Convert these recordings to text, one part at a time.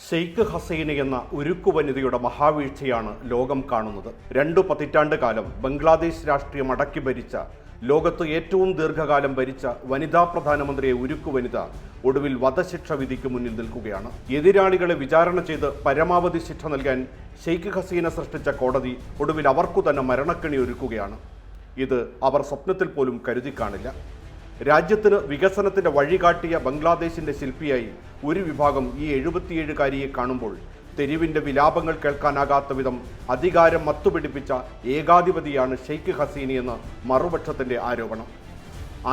ഷെയ്ഖ് ഹസീന എന്ന ഉരുക്കുവനിതയുടെ മഹാവീഴ്ചയാണ് ലോകം കാണുന്നത്. 2 പതിറ്റാണ്ട് കാലം ബംഗ്ലാദേശ് രാഷ്ട്രീയം അടക്കി ഭരിച്ച, ലോകത്ത് ഏറ്റവും ദീർഘകാലം ഭരിച്ച വനിതാ പ്രധാനമന്ത്രിയെ ഉരുക്കുവനിത ഒടുവിൽ വധശിക്ഷ വിധിക്ക് മുന്നിൽ നിൽക്കുകയാണ്. എതിരാളികളെ വിചാരണ ചെയ്ത് പരമാവധി ശിക്ഷ നൽകാൻ ഷെയ്ഖ് ഹസീന സൃഷ്ടിച്ച കോടതി ഒടുവിൽ അവർക്കു തന്നെ മരണക്കെണി ഒരുക്കുകയാണ്. ഇത് അവർ സ്വപ്നത്തിൽ പോലും കരുതി കാണില്ല. രാജ്യത്തിന് വികസനത്തിന്റെ വഴികാട്ടിയ ബംഗ്ലാദേശിന്റെ ശില്പിയായി ഒരു വിഭാഗം ഈ 77-കാരിയെ കാണുമ്പോൾ തെരുവിന്റെ വിലാപങ്ങൾ കേൾക്കാനാകാത്ത വിധം അധികാരം മത്തുപിടിപ്പിച്ച ഏകാധിപതിയാണ് ഷെയ്ഖ് ഹസീനയെന്ന് മറുപക്ഷത്തിന്റെ ആരോപണം.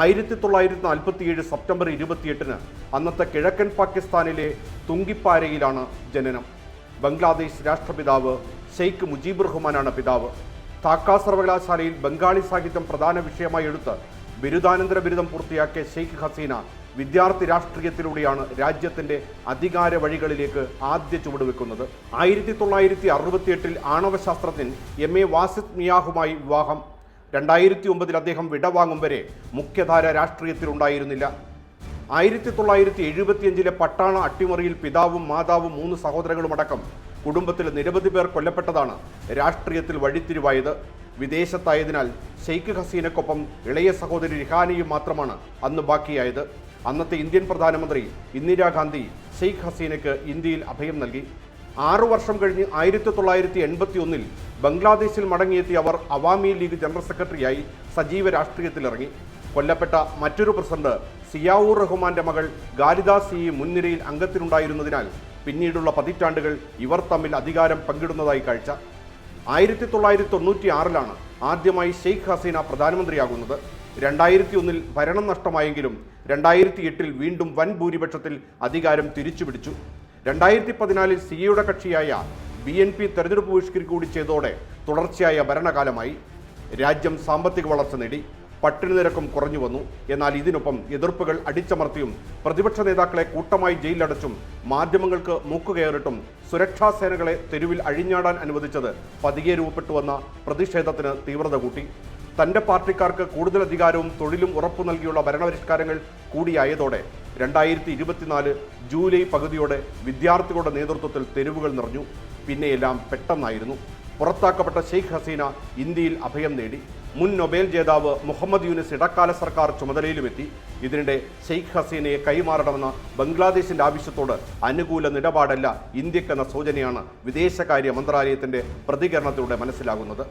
1947 സെപ്റ്റംബർ 28-ന് അന്നത്തെ കിഴക്കൻ പാകിസ്ഥാനിലെ തുങ്കിപ്പാരയിലാണ് ജനനം. ബംഗ്ലാദേശ് രാഷ്ട്രപിതാവ് ഷെയ്ഖ് മുജീബുർ റഹ്മാനാണ് പിതാവ്. ധാക്ക സർവകലാശാലയിൽ ബംഗാളി സാഹിത്യം പ്രധാന വിഷയമായി എടുത്ത് ബിരുദാനന്തര ബിരുദം പൂർത്തിയാക്കിയ ഷെയ്ഖ് ഹസീന വിദ്യാർത്ഥി രാഷ്ട്രീയത്തിലൂടെയാണ് രാജ്യത്തിന്റെ അധികാര വഴികളിലേക്ക് ആദ്യ ചുവടുവെക്കുന്നത്. 1968 ആണവശാസ്ത്രജ്ഞൻ MA വാസിദ് മിയാഹുമായി വിവാഹം. 2009 അദ്ദേഹം വിടവാങ്ങും വരെ മുഖ്യധാര രാഷ്ട്രീയത്തിലുണ്ടായിരുന്നില്ല. 1975 പട്ടാള അട്ടിമറിയിൽ പിതാവും മാതാവും 3 സഹോദരങ്ങളുമടക്കം കുടുംബത്തിൽ നിരവധി പേർ കൊല്ലപ്പെട്ടതാണ് രാഷ്ട്രീയത്തിൽ വഴിത്തിരിവായത്. വിദേശത്തായതിനാൽ ഷെയ്ഖ് ഹസീനക്കൊപ്പം ഇളയ സഹോദരി റിഹാനയും മാത്രമാണ് അന്ന് ബാക്കിയായത്. അന്നത്തെ ഇന്ത്യൻ പ്രധാനമന്ത്രി ഇന്ദിരാഗാന്ധി ഷെയ്ഖ് ഹസീനയ്ക്ക് ഇന്ത്യയിൽ അഭയം നൽകി. 6 വർഷം കഴിഞ്ഞ് 1981 ബംഗ്ലാദേശിൽ മടങ്ങിയെത്തിയ അവർ അവാമി ലീഗ് ജനറൽ സെക്രട്ടറിയായി സജീവ രാഷ്ട്രീയത്തിലിറങ്ങി. കൊല്ലപ്പെട്ട മറ്റൊരു പ്രസിഡന്റ് സിയാവൂർ റഹ്മാന്റെ മകൾ ഗാലിദാസ് മുൻനിരയിൽ അംഗത്തിനുണ്ടായിരുന്നതിനാൽ പിന്നീടുള്ള പതിറ്റാണ്ടുകൾ ഇവർ തമ്മിൽ അധികാരം പങ്കിടുന്നതായി കാഴ്ച. 1996 ആദ്യമായി ഷെയ്ഖ് ഹസീന പ്രധാനമന്ത്രിയാകുന്നത്. 2001 ഭരണം നഷ്ടമായെങ്കിലും 2008 വീണ്ടും വൻ ഭൂരിപക്ഷത്തിൽ അധികാരം തിരിച്ചുപിടിച്ചു. 2014 സിയുടെ കക്ഷിയായ BNP തെരഞ്ഞെടുപ്പ് ബഹിഷ്കരിക്കുക ചെയ്തതോടെ തുടർച്ചയായ ഭരണകാലമായി. രാജ്യം സാമ്പത്തിക വളർച്ച നേടി, പട്ടിണി നിരക്കും കുറഞ്ഞു വന്നു. എന്നാൽ ഇതിനൊപ്പം എതിർപ്പുകൾ അടിച്ചമർത്തിയും പ്രതിപക്ഷ നേതാക്കളെ കൂട്ടമായി ജയിലിലടച്ചും മാധ്യമങ്ങൾക്ക് മൂക്കുകയറിട്ടും സുരക്ഷാ സേനകളെ തെരുവിൽ അഴിഞ്ഞാടാൻ അനുവദിച്ചത് പതിയെ രൂപപ്പെട്ടുവന്ന പ്രതിഷേധത്തിന് തീവ്രത കൂട്ടി. തന്റെ പാർട്ടിക്കാർക്ക് കൂടുതൽ അധികാരവും തൊഴിലും ഉറപ്പു നൽകിയുള്ള ഭരണപരിഷ്കാരങ്ങൾ കൂടിയായതോടെ 2024 ജൂലൈ പകുതിയോടെ വിദ്യാർത്ഥികളുടെ നേതൃത്വത്തിൽ തെരുവുകൾ നിറഞ്ഞു. പിന്നെയെല്ലാം പെട്ടെന്നായിരുന്നു. പുറത്താക്കപ്പെട്ട ഷെയ്ഖ് ഹസീന ഇന്ത്യയിൽ അഭയം നേടി. മുൻ നൊബേൽ ജേതാവ് മുഹമ്മദ് യൂനിസ് ഇടക്കാല സർക്കാർ ചുമതലയിലുമെത്തി. ഇതിനിടെ ഷെയ്ഖ് ഹസീനയെ കൈമാറണമെന്ന ബംഗ്ലാദേശിന്റെ ആവശ്യത്തോട് അനുകൂല നിലപാടല്ല ഇന്ത്യക്കെന്ന സൂചനയാണ് വിദേശകാര്യ മന്ത്രാലയത്തിന്റെ പ്രതികരണത്തിലൂടെ മനസ്സിലാകുന്നത്.